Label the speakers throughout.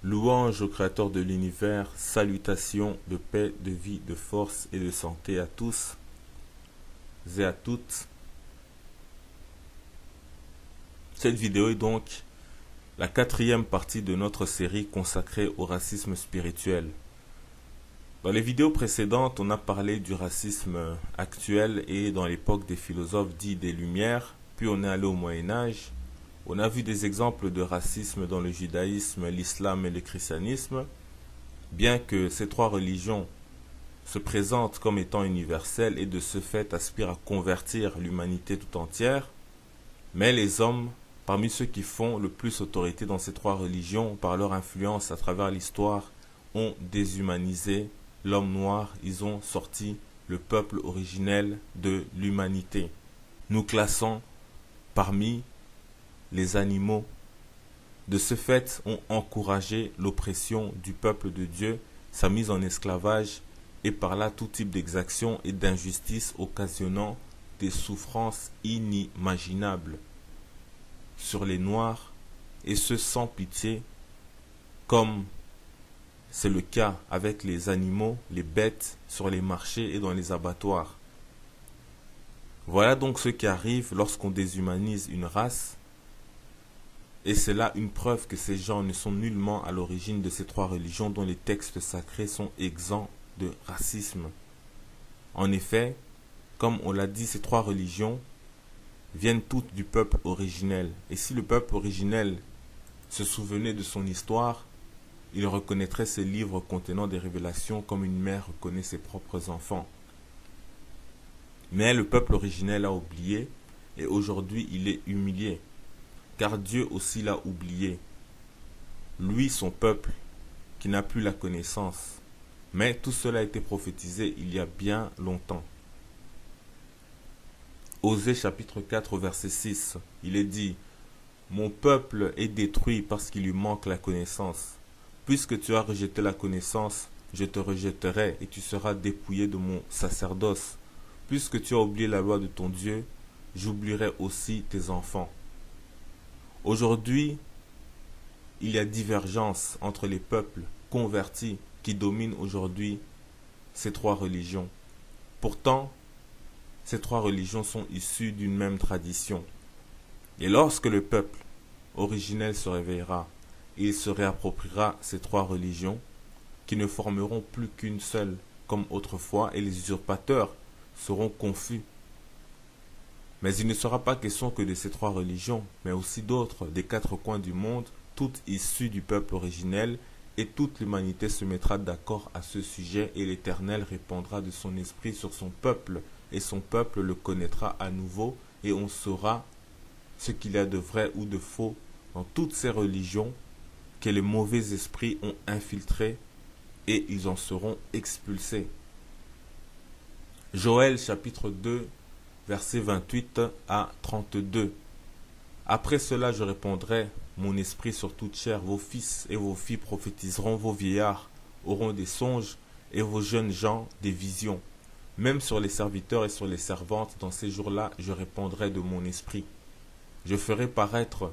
Speaker 1: Louange au Créateur de l'univers, salutations de paix, de vie, de force et de santé à tous et à toutes. Cette vidéo est donc la quatrième partie de notre série consacrée au racisme spirituel. Dans les vidéos précédentes, on a parlé du racisme actuel et dans l'époque des philosophes dits des Lumières, puis on est allé au Moyen-Âge. On a vu des exemples de racisme dans le judaïsme, l'islam et le christianisme. Bien que ces trois religions se présentent comme étant universelles et de ce fait aspirent à convertir l'humanité tout entière, mais les hommes, parmi ceux qui font le plus autorité dans ces trois religions, par leur influence à travers l'histoire, ont déshumanisé l'homme noir, ils ont sorti le peuple originel de l'humanité, nous classant parmi les animaux. De ce fait, ont encouragé l'oppression du peuple de Dieu, sa mise en esclavage et par là tout type d'exaction et d'injustice occasionnant des souffrances inimaginables sur les Noirs, et ce sans pitié, comme c'est le cas avec les animaux, les bêtes sur les marchés et dans les abattoirs. Voilà donc ce qui arrive lorsqu'on déshumanise une race. Et c'est là une preuve que ces gens ne sont nullement à l'origine de ces trois religions dont les textes sacrés sont exempts de racisme. En effet, comme on l'a dit, ces trois religions viennent toutes du peuple originel. Et si le peuple originel se souvenait de son histoire, il reconnaîtrait ces livres contenant des révélations comme une mère reconnaît ses propres enfants. Mais le peuple originel a oublié et aujourd'hui il est humilié. Car Dieu aussi l'a oublié, lui son peuple, qui n'a plus la connaissance. Mais tout cela a été prophétisé il y a bien longtemps. Osée chapitre 4 verset 6, il est dit « Mon peuple est détruit parce qu'il lui manque la connaissance. Puisque tu as rejeté la connaissance, je te rejetterai et tu seras dépouillé de mon sacerdoce. Puisque tu as oublié la loi de ton Dieu, j'oublierai aussi tes enfants. » Aujourd'hui, il y a divergence entre les peuples convertis qui dominent aujourd'hui ces trois religions. Pourtant, ces trois religions sont issues d'une même tradition. Et lorsque le peuple originel se réveillera, il se réappropriera ces trois religions qui ne formeront plus qu'une seule comme autrefois et les usurpateurs seront confus. Mais il ne sera pas question que de ces trois religions, mais aussi d'autres des quatre coins du monde, toutes issues du peuple originel, et toute l'humanité se mettra d'accord à ce sujet, et l'Éternel répandra de son esprit sur son peuple, et son peuple le connaîtra à nouveau, et on saura ce qu'il y a de vrai ou de faux dans toutes ces religions que les mauvais esprits ont infiltrées, et ils en seront expulsés. Joël chapitre 2 versets 28 à 32. Après cela, je répandrai mon esprit sur toute chair. Vos fils et vos filles prophétiseront, vos vieillards auront des songes et vos jeunes gens des visions. Même sur les serviteurs et sur les servantes, dans ces jours-là, je répandrai de mon esprit. Je ferai paraître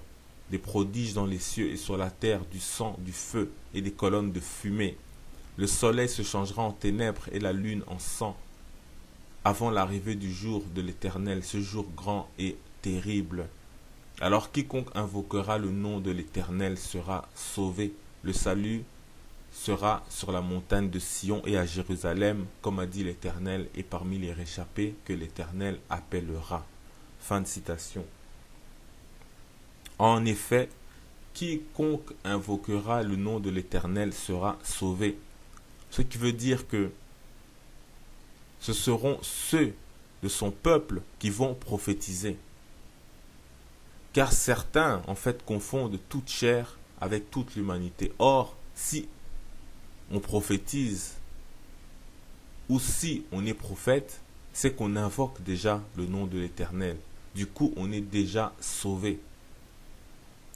Speaker 1: des prodiges dans les cieux et sur la terre, du sang, du feu et des colonnes de fumée. Le soleil se changera en ténèbres et la lune en sang, avant l'arrivée du jour de l'Éternel, ce jour grand et terrible. Alors quiconque invoquera le nom de l'Éternel sera sauvé. Le salut sera sur la montagne de Sion et à Jérusalem, comme a dit l'Éternel, et parmi les réchappés que l'Éternel appellera. Fin de citation. En effet, quiconque invoquera le nom de l'Éternel sera sauvé. Ce qui veut dire que ce seront ceux de son peuple qui vont prophétiser. Car certains, en fait, confondent toute chair avec toute l'humanité. Or, si on prophétise ou si on est prophète, c'est qu'on invoque déjà le nom de l'Éternel. Du coup, on est déjà sauvé.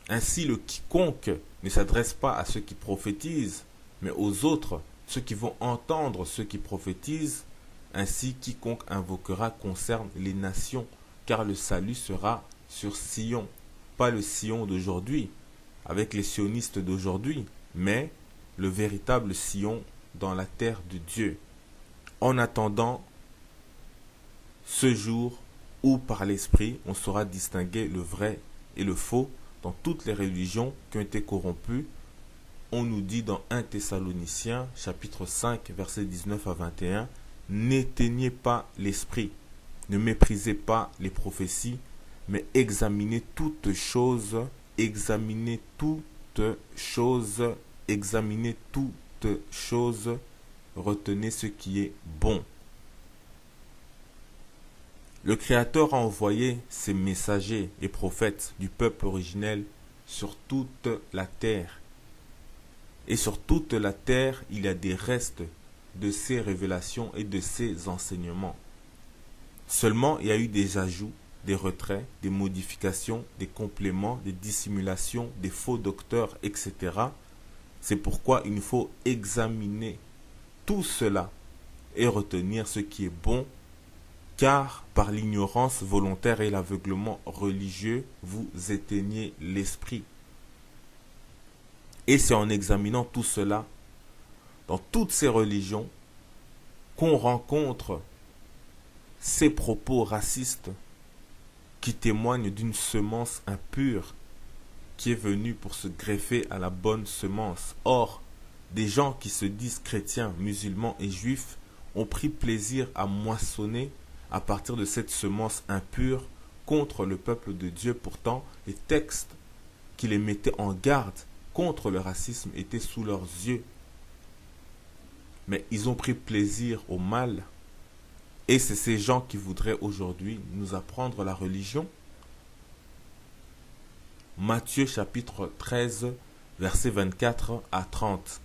Speaker 1: Ainsi, le quiconque ne s'adresse pas à ceux qui prophétisent, mais aux autres, ceux qui vont entendre ceux qui prophétisent. Ainsi, quiconque invoquera concerne les nations, car le salut sera sur Sion, pas le Sion d'aujourd'hui, avec les sionistes d'aujourd'hui, mais le véritable sillon dans la terre de Dieu. En attendant ce jour où par l'Esprit on saura distinguer le vrai et le faux dans toutes les religions qui ont été corrompues, on nous dit dans 1 Thessaloniciens chapitre 5 versets 19 à 21, n'éteignez pas l'esprit, ne méprisez pas les prophéties, mais examinez toutes choses, examinez toutes choses, examinez toutes choses, retenez ce qui est bon. Le Créateur a envoyé ses messagers et prophètes du peuple originel sur toute la terre. Et sur toute la terre, il y a des restes de ces révélations et de ces enseignements. Seulement, il y a eu des ajouts, des retraits, des modifications, des compléments, des dissimulations, des faux docteurs, etc. C'est pourquoi il faut examiner tout cela et retenir ce qui est bon, car par l'ignorance volontaire et l'aveuglement religieux, vous éteignez l'esprit. Et c'est en examinant tout cela, dans toutes ces religions, qu'on rencontre ces propos racistes qui témoignent d'une semence impure qui est venue pour se greffer à la bonne semence. Or, des gens qui se disent chrétiens, musulmans et juifs ont pris plaisir à moissonner à partir de cette semence impure contre le peuple de Dieu. Pourtant, les textes qui les mettaient en garde contre le racisme étaient sous leurs yeux. Mais ils ont pris plaisir au mal. Et c'est ces gens qui voudraient aujourd'hui nous apprendre la religion. Matthieu chapitre 13, versets 24 à 30.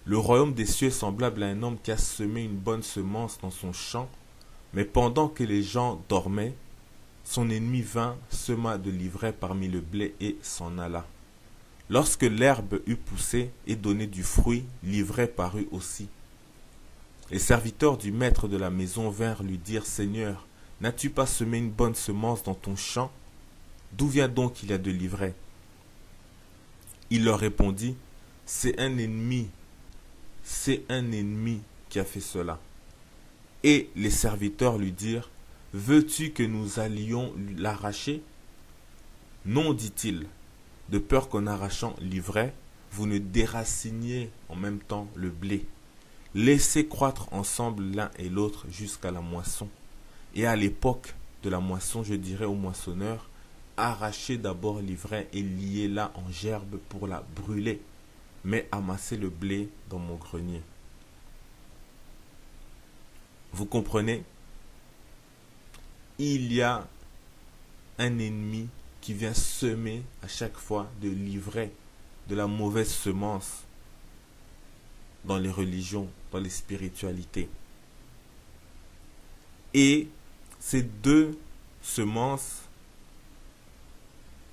Speaker 1: Le royaume des cieux est semblable à un homme qui a semé une bonne semence dans son champ, mais pendant que les gens dormaient, son ennemi vint, sema de l'ivraie parmi le blé et s'en alla. Lorsque l'herbe eut poussé et donné du fruit, l'ivraie parut aussi. Les serviteurs du maître de la maison vinrent lui dire, « Seigneur, n'as-tu pas semé une bonne semence dans ton champ? D'où vient donc qu'il y a de l'ivraie ?» Il leur répondit, « C'est un ennemi qui a fait cela. » Et les serviteurs lui dirent, « Veux-tu que nous allions l'arracher? » Non, dit-il, de peur qu'en arrachant l'ivraie, vous ne déraciniez en même temps le blé. Laissez croître ensemble l'un et l'autre jusqu'à la moisson. Et à l'époque de la moisson, je dirai au moissonneur, arrachez d'abord l'ivraie et liez-la en gerbe pour la brûler, mais amassez le blé dans mon grenier. Vous comprenez? Il y a un ennemi qui vient semer à chaque fois de l'ivraie, de la mauvaise semence dans les religions, dans les spiritualités. Et ces deux semences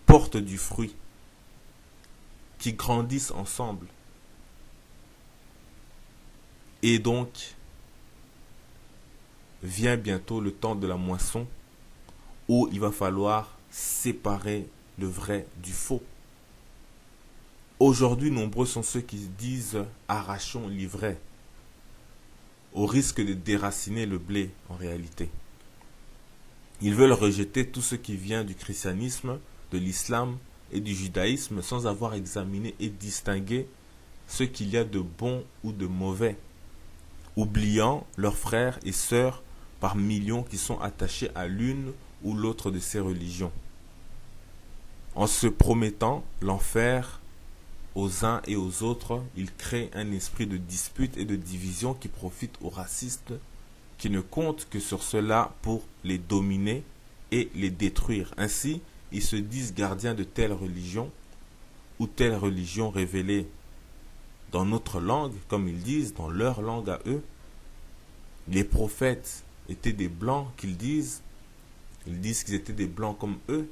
Speaker 1: portent du fruit, qui grandissent ensemble. Et donc, vient bientôt le temps de la moisson, où il va falloir séparer le vrai du faux. Aujourd'hui, nombreux sont ceux qui disent « arrachons l'ivraie », au risque de déraciner le blé en réalité. Ils veulent rejeter tout ce qui vient du christianisme, de l'islam et du judaïsme sans avoir examiné et distingué ce qu'il y a de bon ou de mauvais, oubliant leurs frères et sœurs par millions qui sont attachés à l'une ou l'autre de ces religions, en se promettant l'enfer aux uns et aux autres. Ils créent un esprit de dispute et de division qui profite aux racistes qui ne comptent que sur cela pour les dominer et les détruire. Ainsi, ils se disent gardiens de telle religion ou telle religion révélée dans notre langue, comme ils disent, dans leur langue à eux. Les prophètes étaient des blancs qu'ils disent. Ils disent qu'ils étaient des blancs comme eux.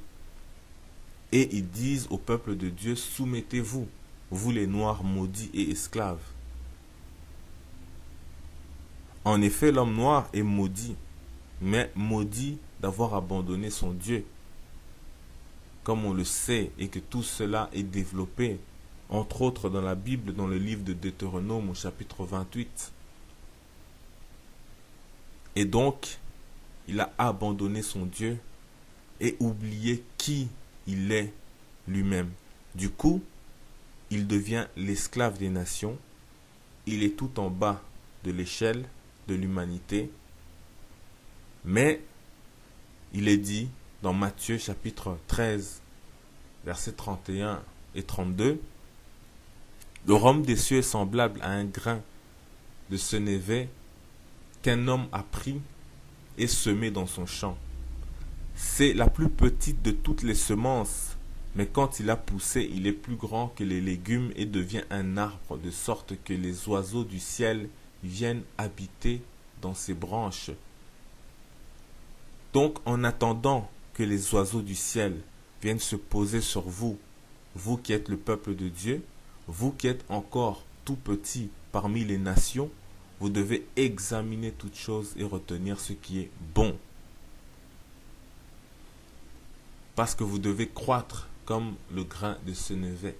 Speaker 1: Et ils disent au peuple de Dieu, soumettez-vous, vous les noirs maudits et esclaves. En effet, l'homme noir est maudit, mais maudit d'avoir abandonné son Dieu. Comme on le sait et que tout cela est développé entre autres dans la Bible, dans le livre de Deutéronome au chapitre 28. Et donc, il a abandonné son Dieu et oublié qui il est lui-même. Du coup, il devient l'esclave des nations. Il est tout en bas de l'échelle de l'humanité. Mais il est dit dans Matthieu chapitre 13, versets 31 et 32, le royaume des cieux est semblable à un grain de sénévé qu'un homme a pris et semé dans son champ. C'est la plus petite de toutes les semences, mais quand il a poussé, il est plus grand que les légumes et devient un arbre, de sorte que les oiseaux du ciel viennent habiter dans ses branches. Donc, en attendant que les oiseaux du ciel viennent se poser sur vous, vous qui êtes le peuple de Dieu, vous qui êtes encore tout petit parmi les nations, vous devez examiner toutes choses et retenir ce qui est bon. Parce que vous devez croître comme le grain de sénévé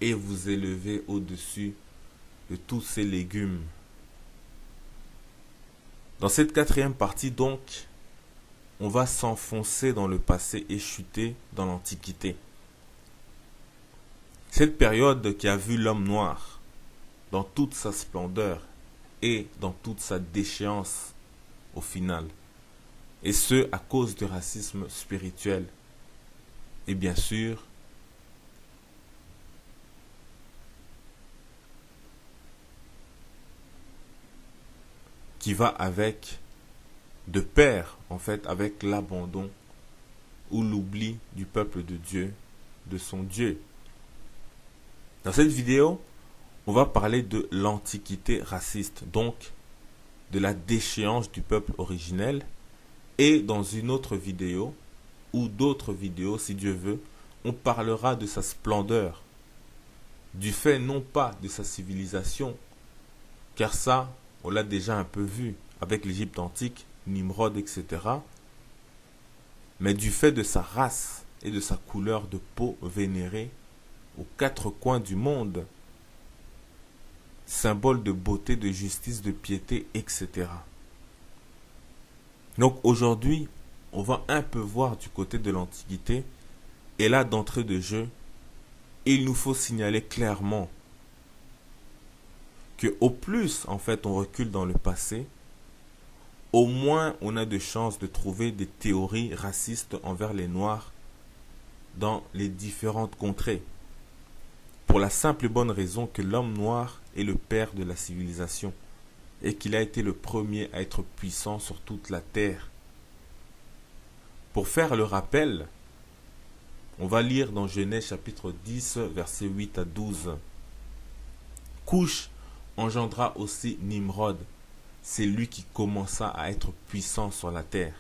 Speaker 1: et vous élever au-dessus de tous ces légumes. Dans cette quatrième partie, donc, on va s'enfoncer dans le passé et chuter dans l'Antiquité. Cette période qui a vu l'homme noir dans toute sa splendeur et dans toute sa déchéance au final. Et ce, à cause du racisme spirituel. Et bien sûr, qui va avec, de pair en fait, avec l'abandon ou l'oubli du peuple de Dieu, de son Dieu. Dans cette vidéo, on va parler de l'antiquité raciste, donc de la déchéance du peuple originel. Et dans une autre vidéo, ou d'autres vidéos si Dieu veut, on parlera de sa splendeur, du fait non pas de sa civilisation, car ça, on l'a déjà un peu vu avec l'Égypte antique, Nimrod, etc., mais du fait de sa race et de sa couleur de peau vénérée aux quatre coins du monde, symbole de beauté, de justice, de piété, etc. Donc aujourd'hui, on va un peu voir du côté de l'Antiquité, et là, d'entrée de jeu, il nous faut signaler clairement que au plus, en fait, on recule dans le passé, au moins on a de chances de trouver des théories racistes envers les Noirs dans les différentes contrées. Pour la simple et bonne raison que l'homme noir est le père de la civilisation et qu'il a été le premier à être puissant sur toute la terre. Pour faire le rappel, on va lire dans Genèse chapitre 10, versets 8 à 12. Couche engendra aussi Nimrod. C'est lui qui commença à être puissant sur la terre.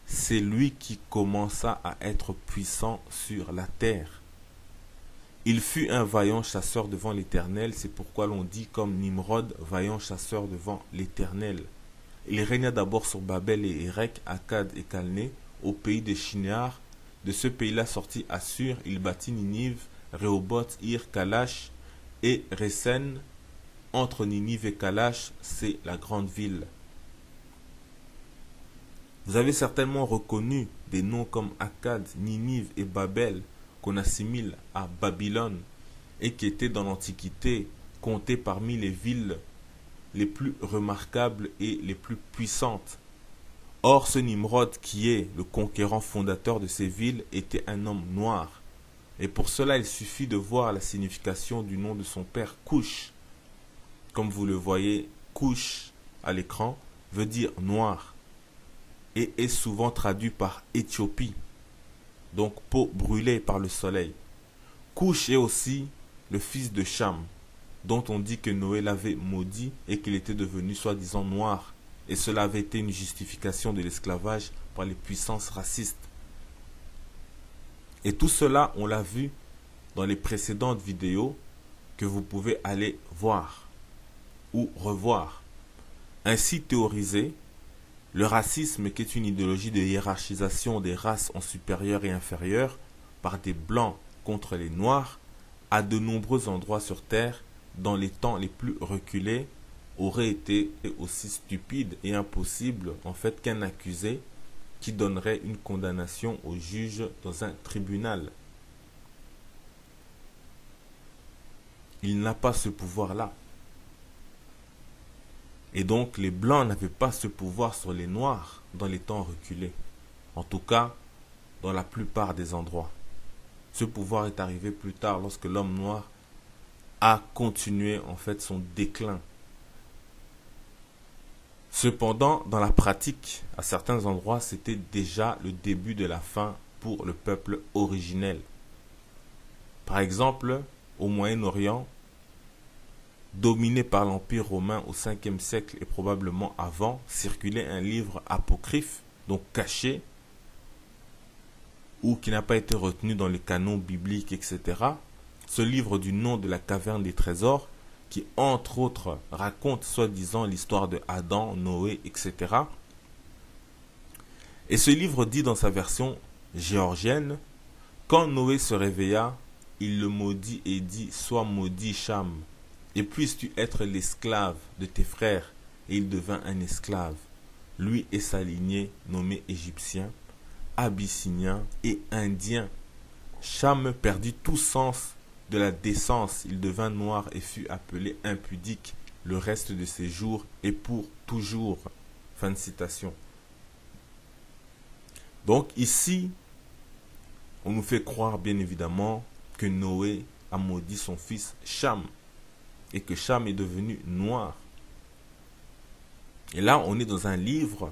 Speaker 1: C'est lui qui commença à être puissant sur la terre. Il fut un vaillant chasseur devant l'Éternel, c'est pourquoi l'on dit comme Nimrod, vaillant chasseur devant l'Éternel. Il régna d'abord sur Babel et Érec, Akkad et Calné, au pays de Shinéar. De ce pays-là sortit Assur, il bâtit Ninive, Rehoboth, Ir, Kalash et Resen. Entre Ninive et Kalash, c'est la grande ville. Vous avez certainement reconnu des noms comme Akkad, Ninive et Babel qu'on assimile à Babylone et qui étaient dans l'Antiquité comptées parmi les villes les plus remarquables et les plus puissantes. Or, ce Nimrod qui est le conquérant fondateur de ces villes était un homme noir. Et pour cela, il suffit de voir la signification du nom de son père, Couche. Comme vous le voyez, Couche à l'écran veut dire noir et est souvent traduit par Éthiopie, donc peau brûlée par le soleil. Couche est aussi le fils de Cham, dont on dit que Noé l'avait maudit et qu'il était devenu soi-disant noir. Et cela avait été une justification de l'esclavage par les puissances racistes. Et tout cela, on l'a vu dans les précédentes vidéos que vous pouvez aller voir ou revoir. Ainsi théorisé, le racisme, qui est une idéologie de hiérarchisation des races en supérieurs et inférieurs par des blancs contre les noirs, à de nombreux endroits sur Terre, dans les temps les plus reculés, aurait été aussi stupide et impossible en fait qu'un accusé qui donnerait une condamnation au juge dans un tribunal. Il n'a pas ce pouvoir-là. Et donc les Blancs n'avaient pas ce pouvoir sur les Noirs dans les temps reculés. En tout cas, dans la plupart des endroits. Ce pouvoir est arrivé plus tard lorsque l'homme noir a continué en fait son déclin. Cependant, dans la pratique, à certains endroits, c'était déjà le début de la fin pour le peuple originel. Par exemple, au Moyen-Orient, dominé par l'Empire romain au 5e siècle et probablement avant, circulait un livre apocryphe, donc caché, ou qui n'a pas été retenu dans les canons bibliques, etc. Ce livre du nom de la caverne des trésors, qui entre autres raconte soi-disant l'histoire de Adam, Noé, etc. Et ce livre dit dans sa version géorgienne, quand Noé se réveilla, il le maudit et dit, sois maudit Cham, et puisses-tu être l'esclave de tes frères. Et il devint un esclave, lui et sa lignée nommée Égyptien, Abyssinien et Indien. Cham perdit tout sens de la décence, il devint noir et fut appelé impudique le reste de ses jours et pour toujours. Fin de citation. Donc ici, on nous fait croire bien évidemment que Noé a maudit son fils Cham et que Cham est devenu noir. Et là, on est dans un livre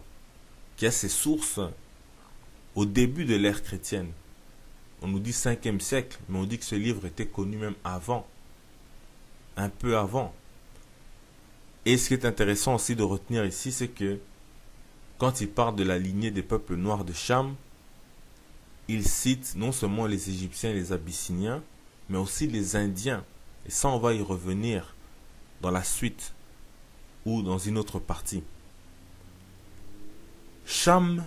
Speaker 1: qui a ses sources au début de l'ère chrétienne. On nous dit 5e siècle, mais on dit que ce livre était connu même avant. Un peu avant. Et ce qui est intéressant aussi de retenir ici, c'est que quand il parle de la lignée des peuples noirs de Cham, il cite non seulement les Égyptiens et les Abyssiniens, mais aussi les Indiens. Et ça, on va y revenir dans la suite ou dans une autre partie. Cham,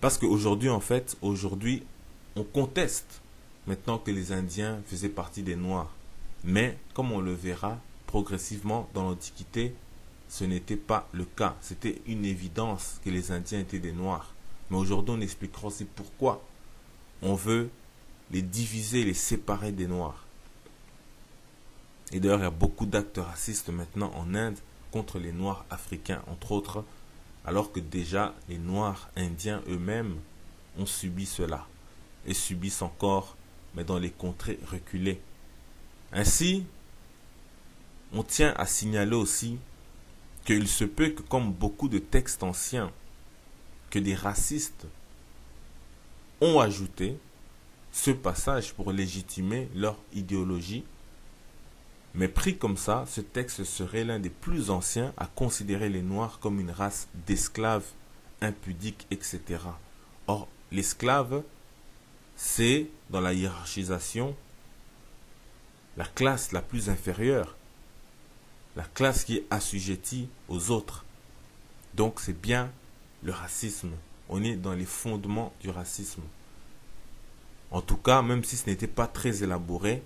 Speaker 1: parce qu'aujourd'hui, en fait, on conteste maintenant que les Indiens faisaient partie des Noirs. Mais, comme on le verra progressivement dans l'Antiquité, ce n'était pas le cas. C'était une évidence que les Indiens étaient des Noirs. Mais aujourd'hui, on expliquera aussi pourquoi on veut les diviser, les séparer des Noirs. Et d'ailleurs, il y a beaucoup d'actes racistes maintenant en Inde contre les Noirs africains, entre autres, alors que déjà les Noirs indiens eux-mêmes ont subi cela et subissent encore, mais dans les contrées reculées. Ainsi, on tient à signaler aussi qu'il se peut que, comme beaucoup de textes anciens, que des racistes ont ajouté ce passage pour légitimer leur idéologie. Mais pris comme ça, ce texte serait l'un des plus anciens à considérer les Noirs comme une race d'esclaves impudiques, etc. Or, l'esclave, c'est, dans la hiérarchisation, la classe la plus inférieure, la classe qui est assujettie aux autres. Donc, c'est bien le racisme. On est dans les fondements du racisme. En tout cas, même si ce n'était pas très élaboré,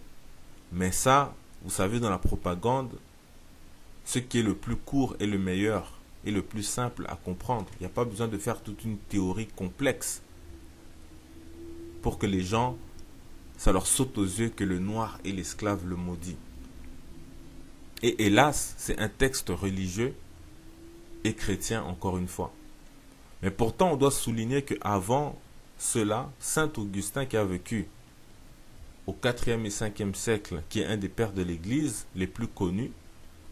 Speaker 1: mais ça, vous savez, dans la propagande, ce qui est le plus court et le meilleur et le plus simple à comprendre. Il n'y a pas besoin de faire toute une théorie complexe pour que les gens, ça leur saute aux yeux que le noir et l'esclave le maudit. Et hélas, c'est un texte religieux et chrétien encore une fois. Mais pourtant, on doit souligner qu'avant cela, saint Augustin qui a vécu au 4e et 5e siècle, qui est un des pères de l'Église les plus connus,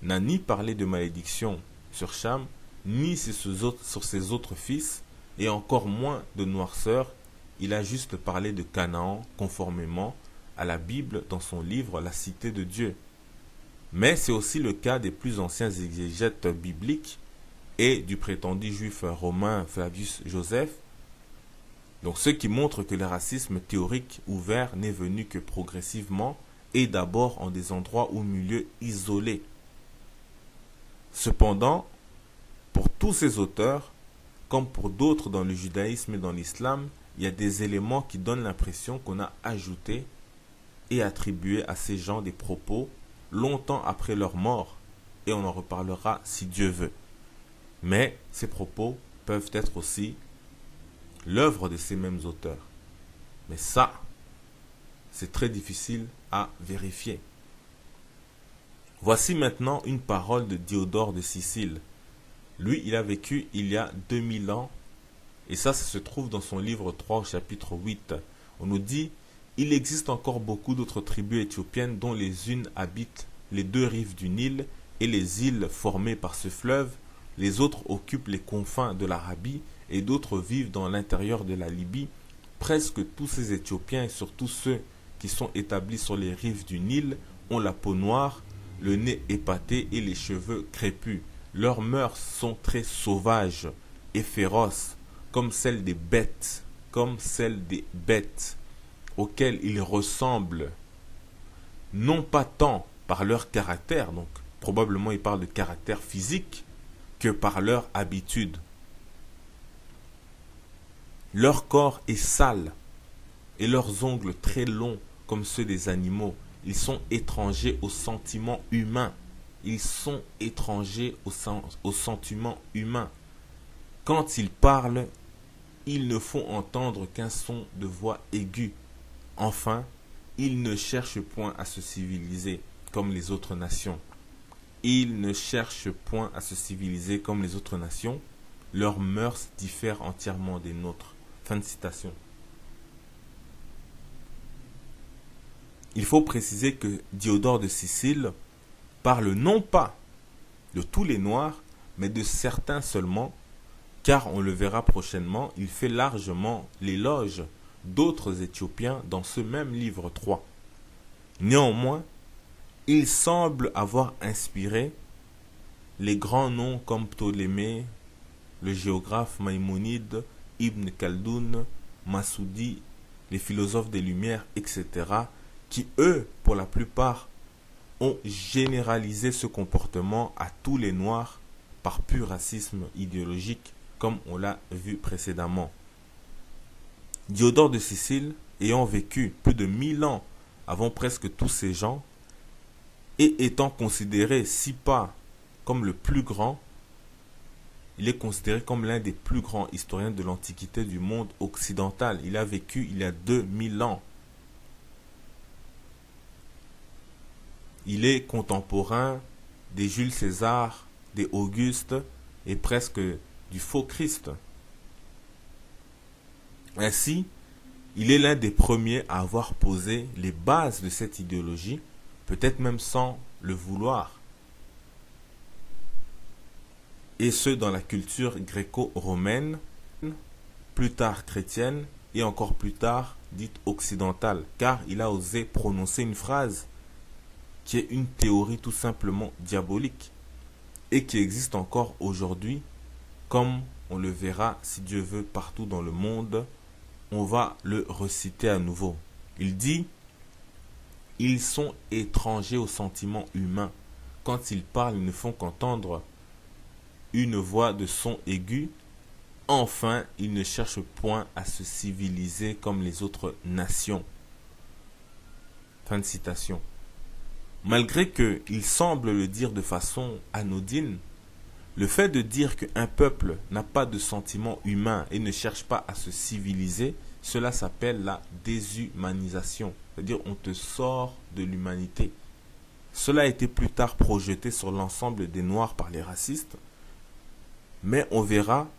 Speaker 1: n'a ni parlé de malédiction sur Cham, ni sur ses autres fils, et encore moins de noirceur. Il a juste parlé de Canaan conformément à la Bible dans son livre La Cité de Dieu. Mais c'est aussi le cas des plus anciens exégètes bibliques et du prétendu juif romain Flavius Joseph. Donc ce qui montre que le racisme théorique ouvert n'est venu que progressivement et d'abord en des endroits ou milieux isolés. Cependant, pour tous ces auteurs, comme pour d'autres dans le judaïsme et dans l'islam, il y a des éléments qui donnent l'impression qu'on a ajouté et attribuer à ces gens des propos longtemps après leur mort, et on en reparlera si Dieu veut. Mais ces propos peuvent être aussi l'œuvre de ces mêmes auteurs. Mais ça, c'est très difficile à vérifier. Voici maintenant une parole de Diodore de Sicile. Lui, il a vécu il y a 2000 ans, et ça se trouve dans son livre 3 au chapitre 8. On nous dit: il existe encore beaucoup d'autres tribus éthiopiennes dont les unes habitent les deux rives du Nil et les îles formées par ce fleuve, les autres occupent les confins de l'Arabie et d'autres vivent dans l'intérieur de la Libye. Presque tous ces Éthiopiens, et surtout ceux qui sont établis sur les rives du Nil, ont la peau noire, le nez épaté et les cheveux crépus. Leurs mœurs sont très sauvages et féroces, comme celles des bêtes, auxquelles ils ressemblent, non pas tant par leur caractère, donc probablement ils parlent de caractère physique, que par leur habitude. Leur corps est sale et leurs ongles très longs comme ceux des animaux. Ils sont étrangers aux sentiments humains. Aux sentiments humains. Quand ils parlent, ils ne font entendre qu'un son de voix aiguë. Enfin, ils ne cherchent point à se civiliser comme les autres nations. Leurs mœurs diffèrent entièrement des nôtres. Fin de citation. Il faut préciser que Diodore de Sicile parle non pas de tous les Noirs, mais de certains seulement, car on le verra prochainement, il fait largement l'éloge d'autres Éthiopiens dans ce même livre 3. Néanmoins, il semble avoir inspiré les grands noms comme Ptolémée, le géographe Maïmonide, Ibn Khaldoun, Massoudi, les philosophes des Lumières, etc., qui, eux, pour la plupart, ont généralisé ce comportement à tous les Noirs par pur racisme idéologique, comme on l'a vu précédemment. Diodore de Sicile, ayant vécu plus de 1000 ans avant presque tous ces gens, et étant considéré, si pas comme le plus grand, il est considéré comme l'un des plus grands historiens de l'Antiquité du monde occidental. Il a vécu il y a 2000 ans. Il est contemporain des Jules César, des Auguste et presque du faux Christ. Ainsi, il est l'un des premiers à avoir posé les bases de cette idéologie, peut-être même sans le vouloir. Et ce, dans la culture gréco-romaine, plus tard chrétienne et encore plus tard dite occidentale, car il a osé prononcer une phrase qui est une théorie tout simplement diabolique et qui existe encore aujourd'hui, comme on le verra si Dieu veut partout dans le monde. On va le reciter à nouveau. Il dit: ils sont étrangers aux sentiments humains. Quand ils parlent, ils ne font qu'entendre une voix de son aigu. Enfin, ils ne cherchent point à se civiliser comme les autres nations. Fin de citation. Malgré qu'il semble le dire de façon anodine, le fait de dire qu'un peuple n'a pas de sentiments humains et ne cherche pas à se civiliser, cela s'appelle la déshumanisation. C'est-à-dire on te sort de l'humanité. Cela a été plus tard projeté sur l'ensemble des Noirs par les racistes, mais on verra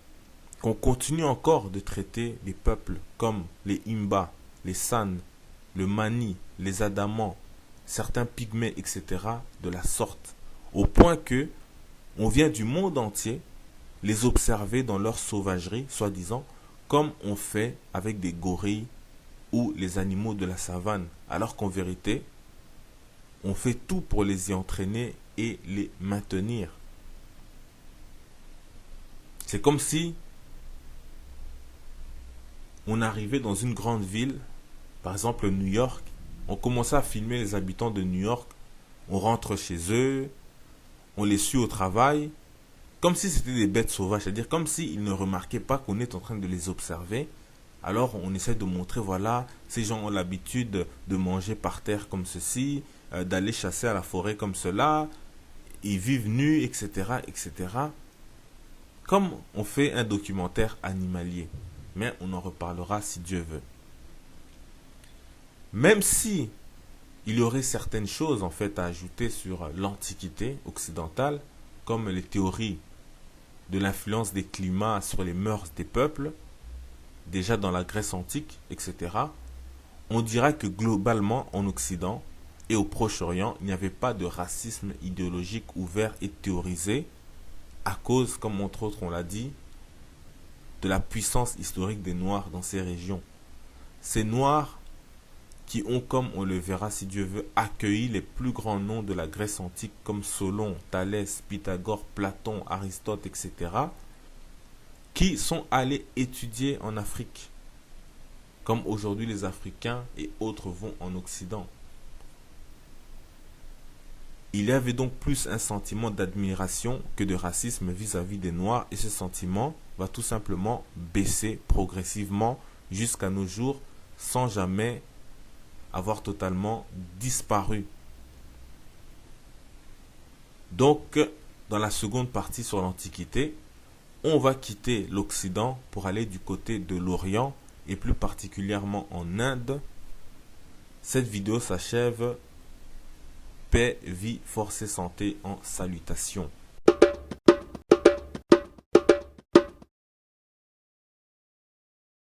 Speaker 1: qu'on continue encore de traiter les peuples comme les Imba, les San, le Mani, les Adamans, certains pygmées, etc. de la sorte, au point que on vient du monde entier les observer dans leur sauvagerie, soi-disant, comme on fait avec des gorilles ou les animaux de la savane, alors qu'en vérité, on fait tout pour les y entraîner et les maintenir. C'est comme si on arrivait dans une grande ville, par exemple New York, on commençait à filmer les habitants de New York, on rentre chez eux, on les suit au travail, comme si c'était des bêtes sauvages, c'est-à-dire comme s'ils ne remarquaient pas qu'on est en train de les observer Alors on essaie de montrer, voilà, ces gens ont l'habitude de manger par terre comme ceci, d'aller chasser à la forêt comme cela, ils vivent nus, etc., etc. Comme on fait un documentaire animalier. Mais on en reparlera si Dieu veut. Même si il y aurait certaines choses en fait à ajouter sur l'Antiquité occidentale, comme les théories de l'influence des climats sur les mœurs des peuples, déjà dans la Grèce antique, etc., on dira que globalement en Occident et au Proche-Orient, il n'y avait pas de racisme idéologique ouvert et théorisé à cause, comme entre autres on l'a dit, de la puissance historique des Noirs dans ces régions. Ces Noirs qui ont, comme on le verra si Dieu veut, accueilli les plus grands noms de la Grèce antique comme Solon, Thalès, Pythagore, Platon, Aristote, etc., qui sont allés étudier en Afrique, comme aujourd'hui les Africains et autres vont en Occident. Il y avait donc plus un sentiment d'admiration que de racisme vis-à-vis des Noirs, et ce sentiment va tout simplement baisser progressivement jusqu'à nos jours sans jamais avoir totalement disparu. Donc, dans la seconde partie sur l'Antiquité, on va quitter l'Occident pour aller du côté de l'Orient et plus particulièrement en Inde. Cette vidéo s'achève. Paix, vie, force et santé en salutation.